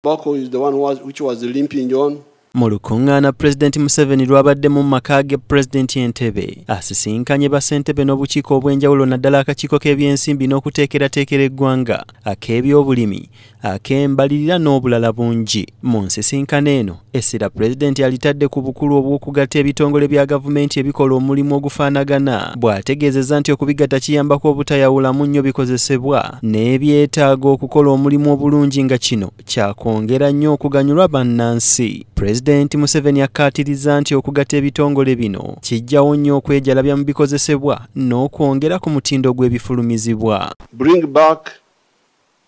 Boko is the one which was limping on. Mu lukungaana Pulezidenti Museveni lwabadde mu maka ge Pulezidenti Entebbe asisinkanye bassentebe n'obukiiko obw'enjawulo naddala akakiiko k'ebyensimbi n'okuteekerateekera eggwanga ak'ebyobulimi ak'embalirira n'obulala bungi. Mu nsisinkano eno essira Pulezidenti alitadde ku bukulu obw'okugatta ebitongole bya gavumenti ebikola omulimu ogufaanagana bw'ategeezezza nti okubigatta kiyambako obutayawulamu nnyo bikozesebwa n'ebyetaaga okukola omulimu obulungi nga kino kyakwongera nnyo okuganyulwa bannansi. Pulezidenti Museveni akkaatiriza nti okugatta ebitongole bino kijjawo nnyo okwejalabya mu bikozesebwa n'okwongera ku mutindo gw'ebifulumizibwa. Bring back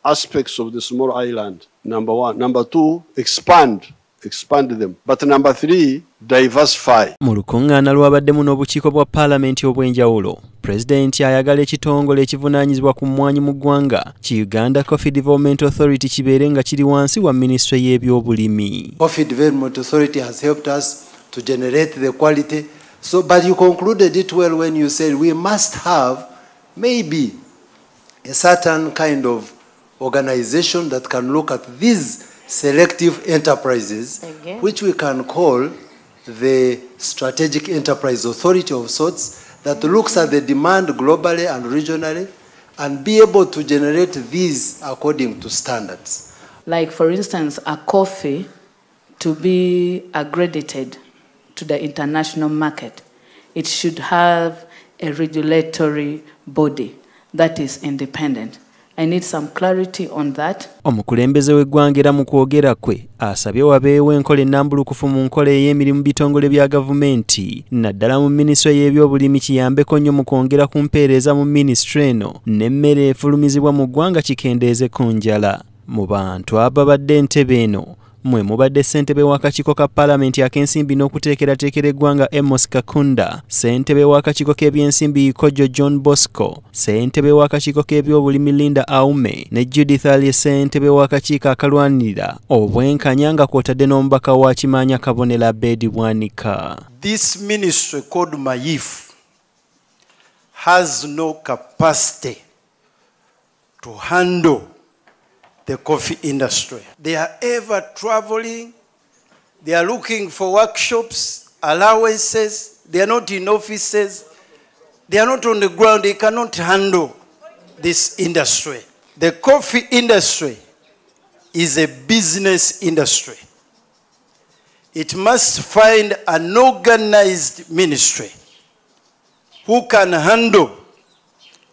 aspects of the small island, number one. Number two, expand them. But number three, diversify. Mu lukungaana lwabaddemu n'obukiiko bwa paalamenti obw'enjawulo, Pulezidenti ayagala ekitongole ekivunaanyizibwa ku mmwanyi mu ggwanga ki Uganda Coffee Development Authority kibeere nga kiri wansi wa Minisitule y'ebyobulimi. Coffee Development Authority has helped us to generate the quality. So, but you concluded it well when you said we must have maybe a certain kind of organization that can look at these selective enterprises, which we can call the Strategic Enterprise Authority of sorts, that looks at the demand globally and regionally and be able to generate these according to standards. Like, for instance, a coffee to be accredited to the international market, it should have a regulatory body that is independent. I need some clarity on that. Omukulembeze w'eggwanga era mu kwogera kwe asabye wabeewo enkola ennambulukufu mu nkola ey'emirimu bitongole bya gavumenti naddala mu minisitule y'ebyobulimi kiyambeko nnyo mu kwongera ku mpeereza mu minisitule eno n'emmere efulumizibwa mu ggwanga kikendeeze ku njala. Mu bantu ababadde Entebbe eno mwe mubadde ssentebe w'akakiiko ka paalamenti ak'ensimbi n'okuteekerateekera eggwanga Amos Kakunda, ssentebe w'akakiiko k'ebyensimbi Kojo John Bosco, ssentebe w'akakiiko k'ebyobulimi Linda Aume ne Judith Ali, ssentebe w'akakiiko akalwanirira obwenkanya nga kw'otadde n'omubaka wa Kimaanya Kabonera Bedi Bwanika. This ministry called MAIF has no capacity to handle the coffee industry. They are ever traveling, they are looking for workshops, allowances, they are not in offices, they are not on the ground, they cannot handle this industry. The coffee industry is a business industry. It must find an organized ministry who can handle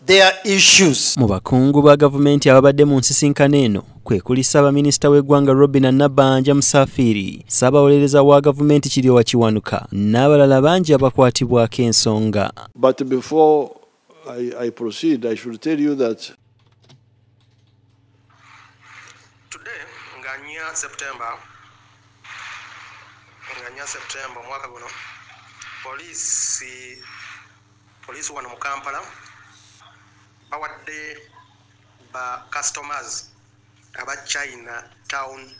their issues. Mu bakungu ba gavumenti ababadde mu nsisinkano eno kwe kuli Ssaabaminisita w'eggwanga Robinah Nabbanja Musafiri, Ssaabawolereza wa gavumenti Kiryowa Kiwanuka n'abalala bangi abakwatibwako ensonga. But before I proceed, I should tell you that today, nganya September mwaka guno, police wano mu Kampala bawadde ba customers aba China Town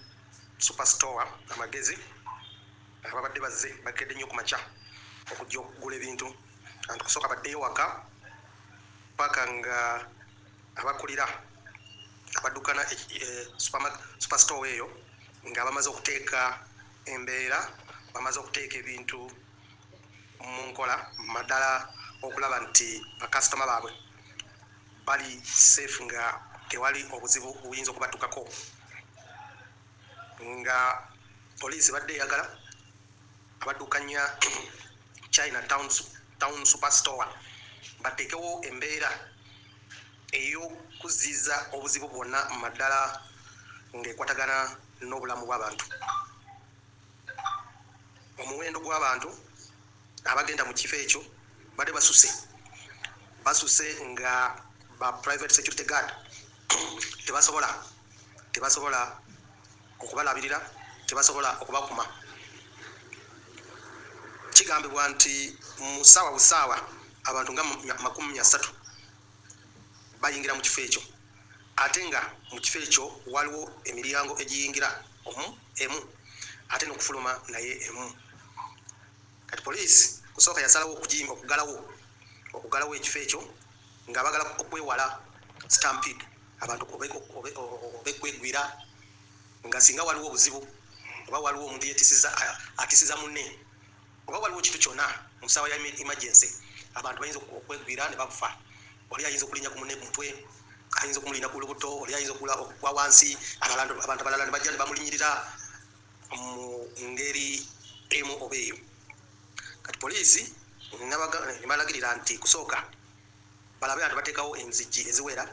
Superstore amagezi ababadde bazze bakedde nnyo ku makya okujja okugula ebintu anti kusooka baddeyo waka paka nga abakulira abadukana superstore eyo nga bamaze okuteeka embeera, bamaze okuteeka ebintu mu nkola maddala okulaba nti bakasitoma baabwe bali safe nga tewali obuzibu buyinza okubatukako. Nga poliisi badde eyagala abadukanya China Town Superstore bateekewo embeera ey'okuziza obuzibu bwonna maddala ng'ekwatagana n'obulamu bw'abantu. Omuwendo gw'abantu abagenda mu kifo ekyo badde basuse nga ba private security guard tebasobola okubalabirira, tebasobola okubakuma. Kigambibwa nti mu ssaawa busaawa abantu nga 300 bayingira mu kifo ekyo, ate nga mu kifo ekyo waliwo emiryango egiyingira emu ate n'okufuluma naye emu. Kati poliisi kusooka yasalawo okugalawo ekifo ekyo nga bagala okwewala stampede, abantu obekwegwira nga singa waliwo obuzibu oba waliwo omuntu atisiza munne oba waliwo kitu kyonna mu ssaawa ya emergency abantu bayinza okwegwira ne bafa oli ayinza okulinnya ku munne mutwe ayinza okumulinda ku lubuto oli ayinza okugwa wansi abantu abalala ne bajja ne bamulinyirira mu ngeri emu oba eyo kati poliisi nebalagirira nti kusooka balabe abantu bateekawo enzigi eziwera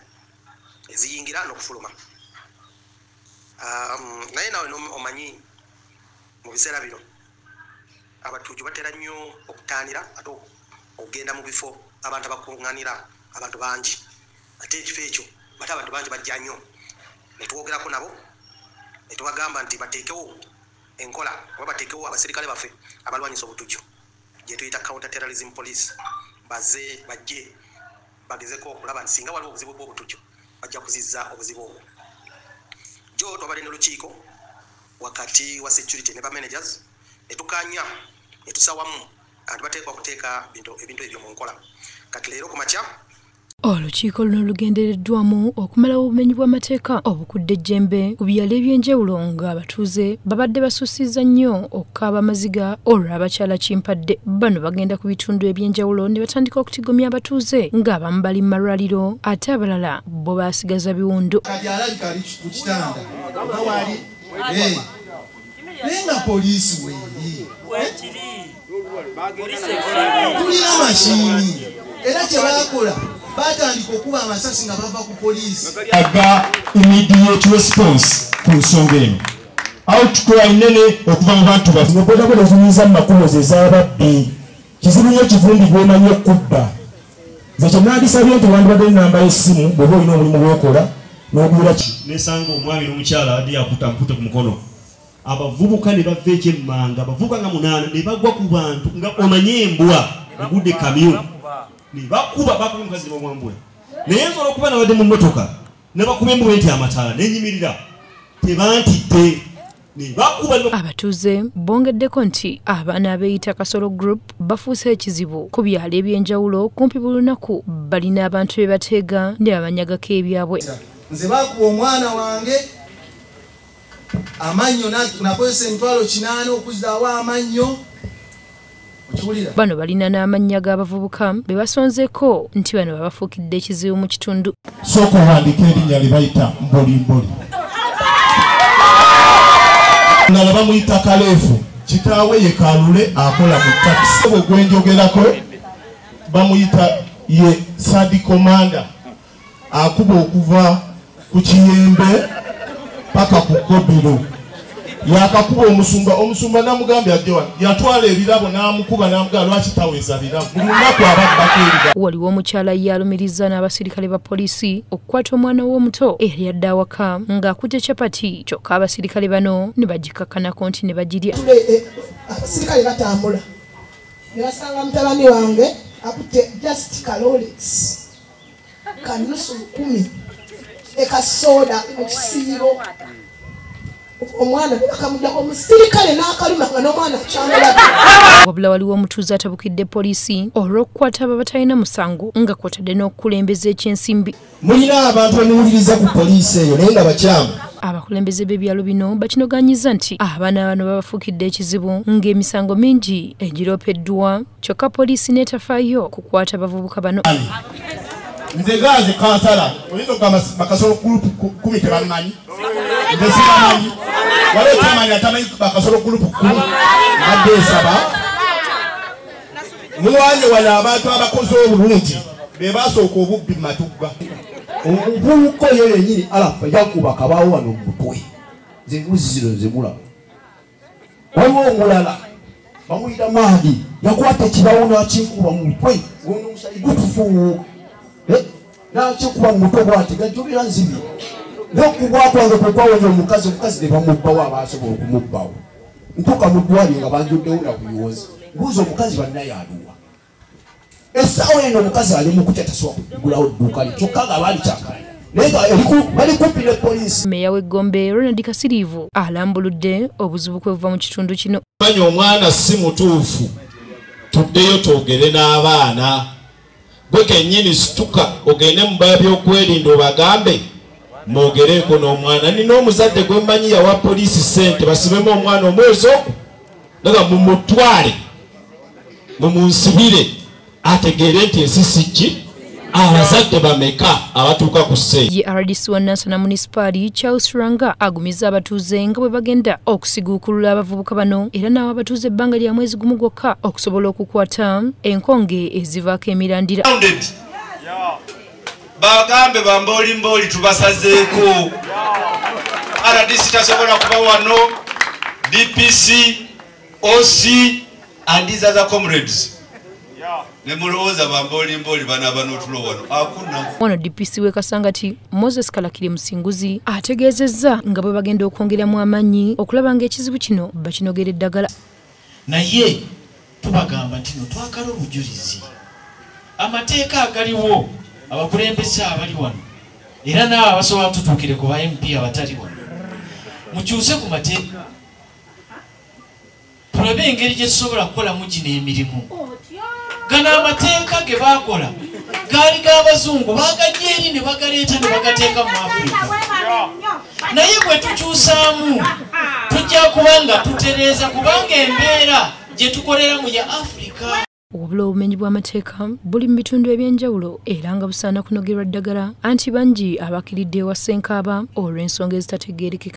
eziyingira n'okufuluma naye nawe omanyi mu biseera bino abatuuju batera nnyo okutaanira ate okugenda mu bifo abantu abakuŋŋaanira abantu bangi ate ekifo ekyo bate abantu bangi bajja nnyo ne twogerako nabo ne tubagamba nti bateekewo enkola oba bateekewo abaserikale baffe abalwanyisa obutuuju gye tuyita counter terrorism police bajje bagezeko okulaba nti singa waliwo obuzibu bw'obutuuju bajja kuzizza obuzibu obwo jo twabadde n'olukiiko wakati wa security ne bamanagers ne tukanya ne tusawamu anti bateekwa okuteeka ebintu ebyo mu nkola kati leero ku makya olukiiko luno lugendereddwamu okumalawo obumenyi bw'amateeka obukudde ejjembe ku byalo ebyenjawulo ng'abatuuze babadde basussizza nnyo okukaaba amaziga olw'abakyala kimpadde bano bagenda ku bitundu ebyenjawulo ne batandika okutigomya abatuuze ng'abamu bali mu malwaliro ate abalala bo baasigaza biwundo kati alabika ali ku kitanda oba wali naye nga poliisi weeri tulina mashini era kye bakola batandika okuba amasasi nga bava ku poliisi aga immediate response ku nsonga eno outcry nene okuva mu bantu baffe bodaboda ezinyuza mu makubo ze z'ababbi kizibu nnyo kivumbi gw'omanyi okubba nze kye nandisabye nti wandibadde n'enamba y'essimu bw'oba olina omulimu gw'okola n'ogulira nesanga omwami n'omukyala adde yakute ku mukono abavubuka ne bava ekyemmanga abavubuka nga 8 ne bagwa ku bantu nga omanye embwa egudde kamyu ne bakuba omukazi bamwambula naye nsobola okuba nabadde mu mmotoka ne bakuba embwa nti amataala nenyimirira tebantidde ne bakuba abatuuze bongeddeko nti abaana abeeyita Kasolo Group bafuuse ekizibu ku byalo ebyenjawulo kumpi buli lunaku balina abantu be bateega ne babanyagako ebyabwe nze bakuba omwana wange amannyo nakozesa emitwalo 8 okuzaawo amannyo okiwulira bano balina n'amannya g'abavubuka be basonzeeko nti bano babafuukidde ekizibu mu kitundu sooka owandiika erinnya lye bayita mbolimboli ngala bamuyita Kaleefu kitaawe ye Kalule akola mu takisi bwe gwenjogerako bamuyita ye Sadi Komanda akuba okuva ku Kiyembe paka ku Kobiro yakakuba omusumba namugambye ajje wano yatwala ebirabo n'amukuba n'amugamba lwaki taweza birabo buli lunaku abaddako ebirabo waliwo omukyala yalumiriza n'abasirikale ba poliisi okukwata omwana w'omuto eyali adde awaka ng'akutte capati kyokka abasirikale bano ne bagikakkanako nti ne bagirya abasirikale batambula ne basanga mutabani wange akutte just Rolex kanusu 10 ekasoda mu kisiiro omwana akamujjako omusirikale n'akaluma nga n'omwana akyamulaga wabula waliwo omutuuze atabukidde poliisi olw'okukwata abo batalina musango nga kwotadde n'okukulembeza ekyensimbi mulina abantu bamuwuliriza ku poliisi eyo naye nga bakyamu abakulembeze b'ebyalo bino bakinoganyiza nti abaana bano babafuukidde ekizibu ng'emisango mingi egiroopeddwa kyokka poliisi n'etafaayo kukwata abavubuka bano nze gaazi kansala oyinza okugamba Bakasolo Group 10 tebamanyi nze sibamanyi waliwo tamanyi atamanyi Bakasolo Group 10 adde esaba muwanye wano abantu abakoze obulungi be basooka obubbi mu matugga omuvubuka oyo yennyini alafa yakuba kabaawo wano mu mutwe nze mbuzi zino zemulaba waliwo omulala bamuyita Maadi yakwata ekibaawo n'akikuba mu mutwe omusali gutufuuka nakikuba mu mutwe bwati gajjubira nzibi n'okugwa kwange kwe kwawonya omukazi ne bamubbawo abasobola okumubbawo ntuuka mu ddwaliro nga banjuddewo nakuyiwoza mbuuza omukazi bannaye aluwa essaawa eno omukazi ali mu kutya tasobola kugulawo dduuka lye kyokka nga baali kyakalanya naye nga bali kumpi ne poliisi Meya w'Egombe Ronald Kasirivu alambuludde obuzibu kwe buva mu kitundu kino manya omwana si mutuufu tuddeyo twogere n'abaana gwe kennyini situka ogende mu bya byokwerinda obagambe mwogereko n'omwana nina omuzadde gwe mmanyi yawa poliisi ssente basibemu omwana omwezi ogwo naga mumutwale mumunsibire ategeere nti ensi siki abazadde bameka abatuuka ku sseeyi. ye RDC wa Nansana Municipal Charles Ranga agumiza abatuuze nga bwe bagenda okusiguukulula abavubuka bano era n'awa abatuuze ebbanga lya mwezi gumu gwokka okusobola okukwata enkonge ezivaako emirandira. Bagambe bamboli tubasazeeko. RDC tasobola kuba wano, DPC, OC and these other comrades. Nemulowooza bamboli bana abanootulo wano akuna. Ono DPC we Kasangati Moses Kalakiri Musinguzi ategeezezza nga bwe bagenda okwongeramu amaanyi okulaba ng'ekizibu kino bakinogera eddagala. Naye tubagamba nti no twagala obujulizi. Amateeka agaliwo abakulembeze abali wano era n'abo abasobola tutuukire ku ba MP abatali wano mukyuse ku mateeka tulabe engeri gye tusobola kukolamu gino emirimu. Gano amateeka ge baakola gaali g'abazungu baagajja eri ne bagaleeta ne bagateeka mu Afirika naye bwe tukyusaamu tujja kubanga tutereeza kubanga embeera gye tukoleramu ya Afirika. Obula obumenyi bw'amateeka buli mu bitundu ebyenjawulo era nga busaana kunogerwa ddagala anti bangi abakiridde ewa Ssenkaaba olw'ensonga ezitategeerekeka.